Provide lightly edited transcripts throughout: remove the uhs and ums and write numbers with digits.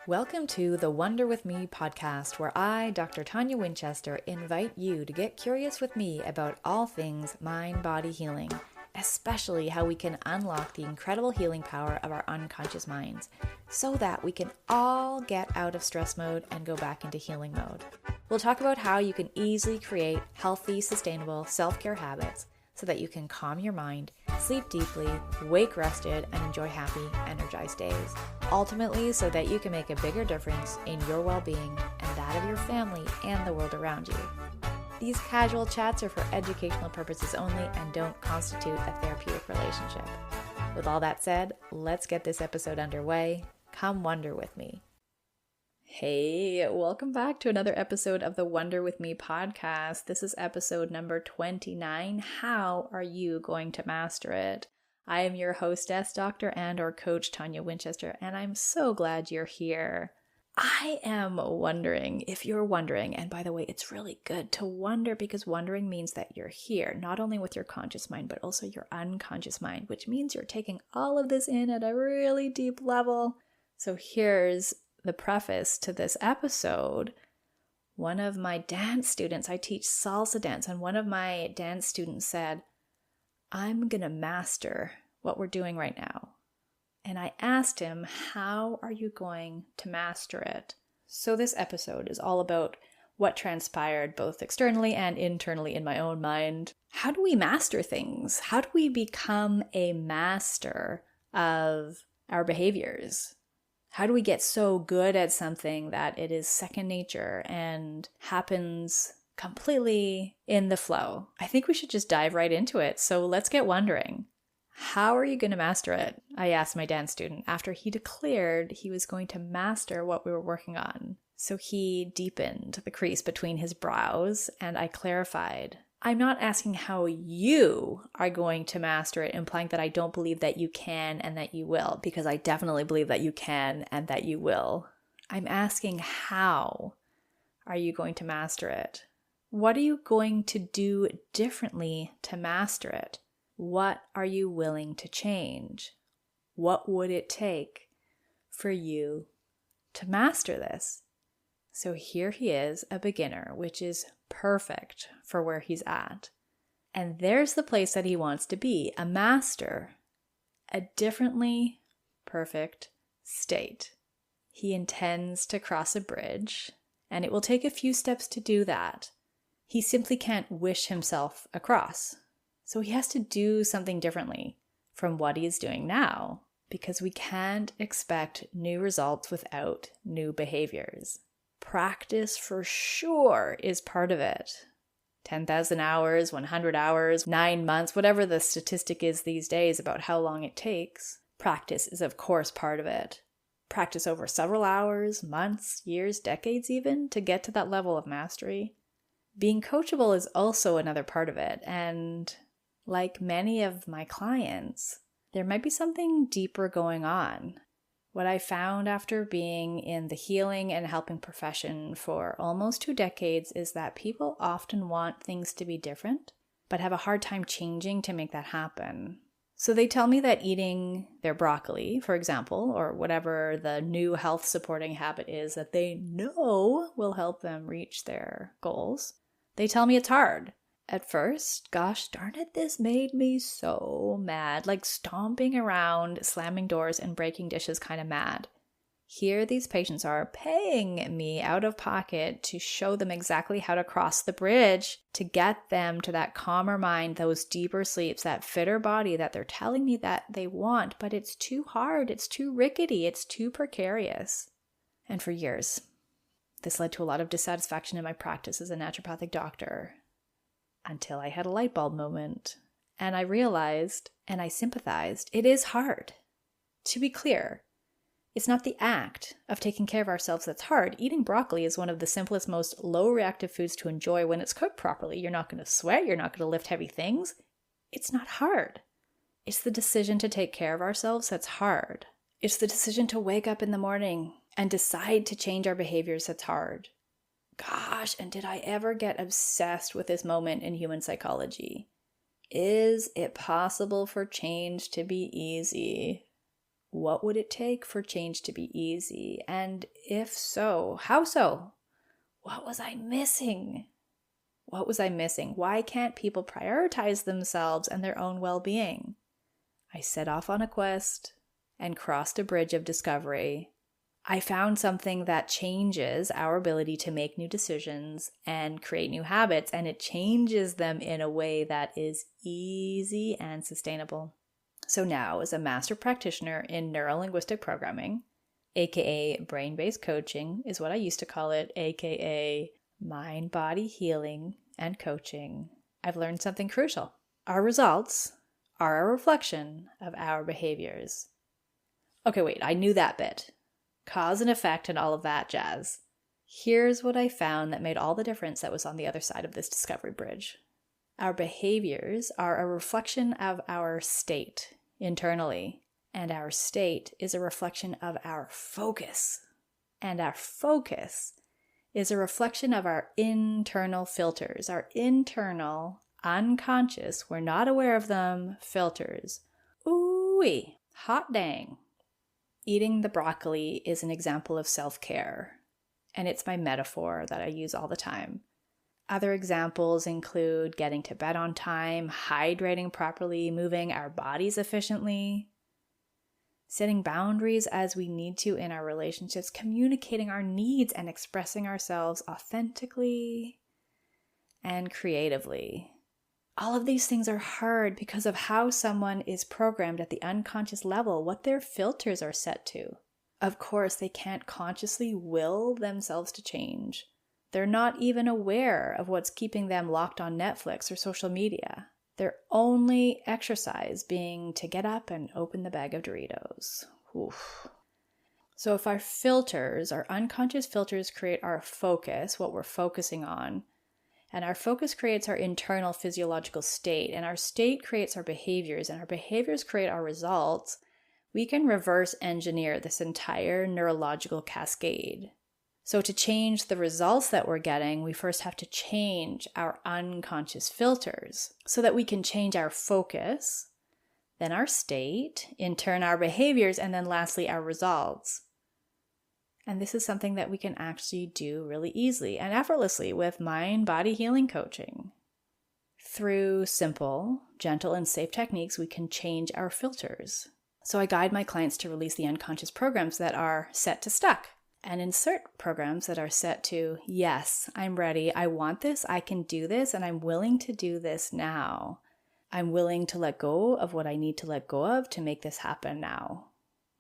Welcome to the Wonder With Me podcast, where I, Dr. Tonia Winchester, invite you to get curious with me about all things mind-body healing, especially how we can unlock the incredible healing power of our unconscious minds, so that we can all get out of stress mode and go back into healing mode. We'll talk about how you can easily create healthy, sustainable self-care habits so that you can calm your mind, sleep deeply, wake rested, and enjoy happy, energized days. Ultimately, so that you can make a bigger difference in your well-being and that of your family and the world around you. These casual chats are for educational purposes only and don't constitute a therapeutic relationship. With all that said, let's get this episode underway. Come wonder with me. Hey, welcome back to another episode of the Wonder With Me podcast. This is episode number 29. How are you going to master it? I am your hostess, Dr. and/or Coach Tonia Winchester, and I'm so glad you're here. I am wondering if you're wondering, and by the way, it's really good to wonder because wondering means that you're here, not only with your conscious mind, but also your unconscious mind, which means you're taking all of this in at a really deep level. So here's the preface to this episode. One of my dance students, I teach salsa dance, and one of my dance students said, I'm going to master what we're doing right now. And I asked him, how are you going to master it? So this episode is all about what transpired both externally and internally in my own mind. How do we master things? How do we become a master of our behaviors? How do we get so good at something that it is second nature and happens completely in the flow? I think we should just dive right into it. So let's get wondering. How are you going to master it? I asked my dance student after he declared he was going to master what we were working on. So he deepened the crease between his brows and I clarified, I'm not asking how you are going to master it, implying that I don't believe that you can and that you will, because I definitely believe that you can and that you will. I'm asking how are you going to master it? What are you going to do differently to master it? What are you willing to change? What would it take for you to master this? So here he is, a beginner, which is perfect for where he's at. And there's the place that he wants to be, a master, a differently perfect state. He intends to cross a bridge, and it will take a few steps to do that. He simply can't wish himself across. So he has to do something differently from what he is doing now, because we can't expect new results without new behaviors. Practice for sure is part of it. 10,000 hours, 100 hours, 9 months, whatever the statistic is these days about how long it takes. Practice is of course part of it. Practice over several hours, months, years, decades even, to get to that level of mastery. Being coachable is also another part of it, and like many of my clients, there might be something deeper going on. What I found after being in the healing and helping profession for almost 2 decades is that people often want things to be different, but have a hard time changing to make that happen. So they tell me that eating their broccoli, for example, or whatever the new health supporting habit is that they know will help them reach their goals, they tell me it's hard. At first, gosh darn it, this made me so mad, like stomping around, slamming doors, and breaking dishes kind of mad. Here these patients are paying me out of pocket to show them exactly how to cross the bridge, to get them to that calmer mind, those deeper sleeps, that fitter body that they're telling me that they want, but it's too hard, it's too rickety, it's too precarious. And for years, this led to a lot of dissatisfaction in my practice as a naturopathic doctor. Until I had a light bulb moment, and I realized, and I sympathized, it is hard. To be clear, it's not the act of taking care of ourselves that's hard. Eating broccoli is one of the simplest, most low-reactive foods to enjoy when it's cooked properly. You're not going to sweat, you're not going to lift heavy things. It's not hard. It's the decision to take care of ourselves that's hard. It's the decision to wake up in the morning and decide to change our behaviors that's hard. Gosh, and did I ever get obsessed with this moment in human psychology? Is it possible for change to be easy? what would it take for change to be easy? And if so, how so? What was I missing? What was I missing? Why can't people prioritize themselves and their own well-being? I set off on a quest and crossed a bridge of discovery. I found something that changes our ability to make new decisions and create new habits, and it changes them in a way that is easy and sustainable. So now, as a master practitioner in neuro-linguistic programming, aka brain-based coaching is what I used to call it, aka mind-body healing and coaching, I've learned something crucial. Our results are a reflection of our behaviors. Okay, wait, I knew that bit. Cause and effect and all of that jazz. Here's what I found that made all the difference that was on the other side of this discovery bridge. Our behaviors are a reflection of our state internally, and our state is a reflection of our focus. And our focus is a reflection of our internal filters, our internal, unconscious, we're not aware of them, filters. Ooh-wee, hot dang. Eating the broccoli is an example of self-care, and it's my metaphor that I use all the time. Other examples include getting to bed on time, hydrating properly, moving our bodies efficiently, setting boundaries as we need to in our relationships, communicating our needs and expressing ourselves authentically and creatively. All of these things are hard because of how someone is programmed at the unconscious level, what their filters are set to. Of course, they can't consciously will themselves to change. They're not even aware of what's keeping them locked on Netflix or social media. Their only exercise being to get up and open the bag of Doritos. Oof. So if our filters, our unconscious filters create our focus, what we're focusing on, and our focus creates our internal physiological state, and our state creates our behaviors, and our behaviors create our results, we can reverse engineer this entire neurological cascade. So to change the results that we're getting, we first have to change our unconscious filters so that we can change our focus, then our state, in turn our behaviors, and then lastly our results. And this is something that we can actually do really easily and effortlessly with mind-body healing coaching. Through simple, gentle, and safe techniques, we can change our filters. So I guide my clients to release the unconscious programs that are set to stuck and insert programs that are set to, yes, I'm ready, I want this, I can do this, and I'm willing to do this now. I'm willing to let go of what I need to let go of to make this happen now.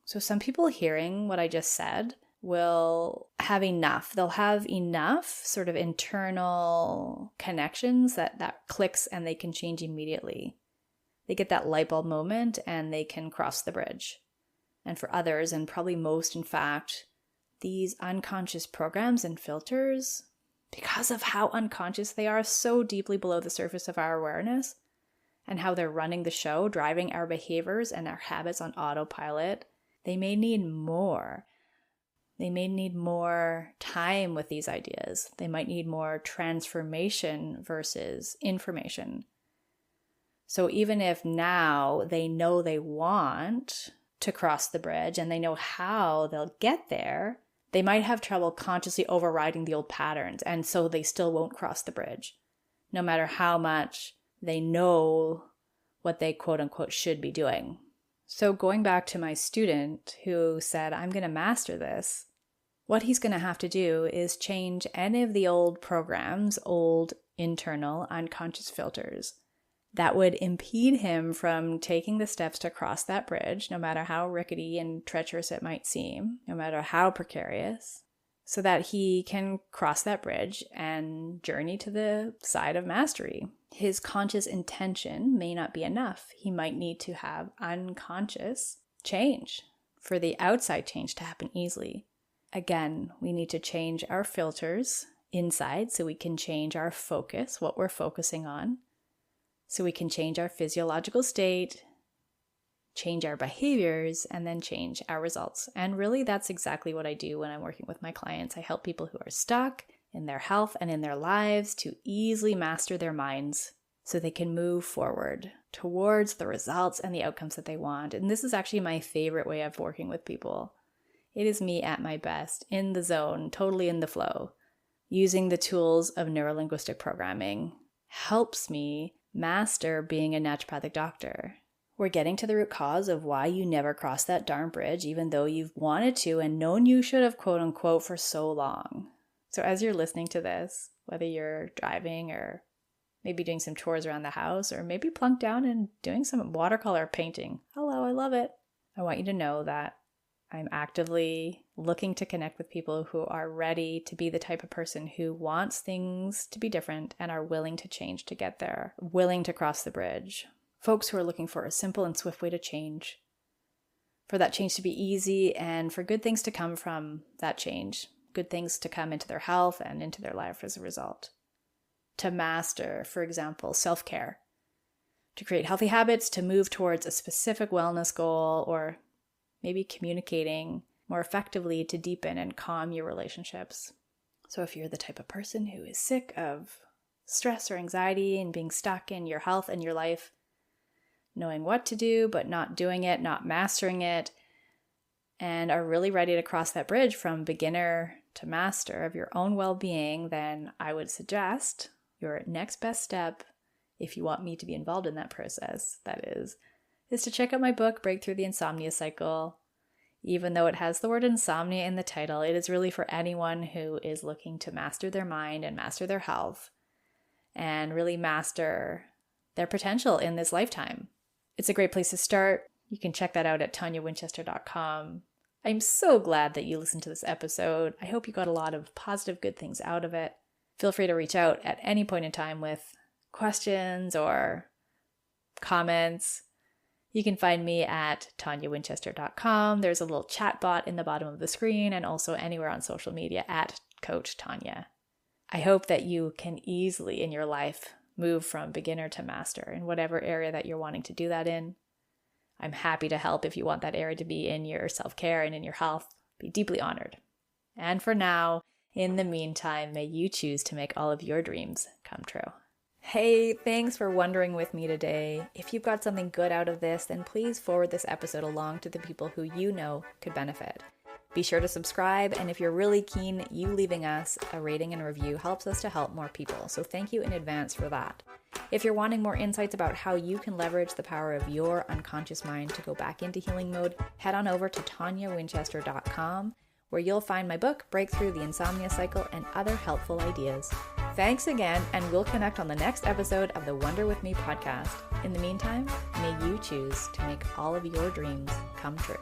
So some people hearing what I just said will have enough. They'll have enough sort of internal connections that clicks and they can change immediately. They get that light bulb moment and they can cross the bridge. And for others, and probably most in fact, these unconscious programs and filters, because of how unconscious they are, so deeply below the surface of our awareness, and how they're running the show, driving our behaviors and our habits on autopilot, they may need more. They may need more time with these ideas. They might need more transformation versus information. So even if now they know they want to cross the bridge and they know how they'll get there, they might have trouble consciously overriding the old patterns, and so they still won't cross the bridge, no matter how much they know what they quote-unquote should be doing. So going back to my student who said, I'm going to master this, what he's going to have to do is change any of the old programs, old internal unconscious filters that would impede him from taking the steps to cross that bridge, no matter how rickety and treacherous it might seem, no matter how precarious, so that he can cross that bridge and journey to the side of mastery. His conscious intention may not be enough. He might need to have unconscious change for the outside change to happen easily. Again, we need to change our filters inside so we can change our focus, what we're focusing on, so we can change our physiological state, change our behaviors, and then change our results. And really, that's exactly what I do when I'm working with my clients. I help people who are stuck in their health and in their lives to easily master their minds. so they can move forward towards the results and the outcomes that they want. And this is actually my favorite way of working with people. It is me at my best, in the zone, totally in the flow. Using the tools of neurolinguistic programming helps me master being a naturopathic doctor. We're getting to the root cause of why you never crossed that darn bridge, even though you've wanted to and known you should have, quote unquote, for so long. So as you're listening to this, whether you're driving or maybe doing some chores around the house, or maybe plunked down and doing some watercolor painting. Hello, I love it. I want you to know that I'm actively looking to connect with people who are ready to be the type of person who wants things to be different and are willing to change to get there, willing to cross the bridge. Folks who are looking for a simple and swift way to change, for that change to be easy and for good things to come from that change, good things to come into their health and into their life as a result. To master, for example, self-care, to create healthy habits, to move towards a specific wellness goal, or maybe communicating more effectively to deepen and calm your relationships. So if you're the type of person who is sick of stress or anxiety and being stuck in your health and your life, knowing what to do but not doing it, not mastering it, and are really ready to cross that bridge from beginner to master of your own well-being, then I would suggest your next best step, if you want me to be involved in that process, that is to check out my book, Breakthrough the Insomnia Cycle. Even though it has the word insomnia in the title, it is really for anyone who is looking to master their mind and master their health and really master their potential in this lifetime. It's a great place to start. You can check that out at toniawinchester.com. I'm so glad that you listened to this episode. I hope you got a lot of positive, good things out of it. Feel free to reach out at any point in time with questions or comments. You can find me at toniawinchester.com. There's a little chat bot in the bottom of the screen and also anywhere on social media at Coach Tonia. I hope that you can easily in your life move from beginner to master in whatever area that you're wanting to do that in. I'm happy to help if you want that area to be in your self-care and in your health. Be deeply honored. And for now, in the meantime, may you choose to make all of your dreams come true. Hey, thanks for wondering with me today. If you've got something good out of this, then please forward this episode along to the people who you know could benefit. Be sure to subscribe, and if you're really keen, you leaving us a rating and review helps us to help more people, so thank you in advance for that. If you're wanting more insights about how you can leverage the power of your unconscious mind to go back into healing mode, head on over to toniawinchester.com, where you'll find my book, Breakthrough the Insomnia Cycle, and other helpful ideas. Thanks again, and we'll connect on the next episode of the Wonder With Me podcast. In the meantime, may you choose to make all of your dreams come true.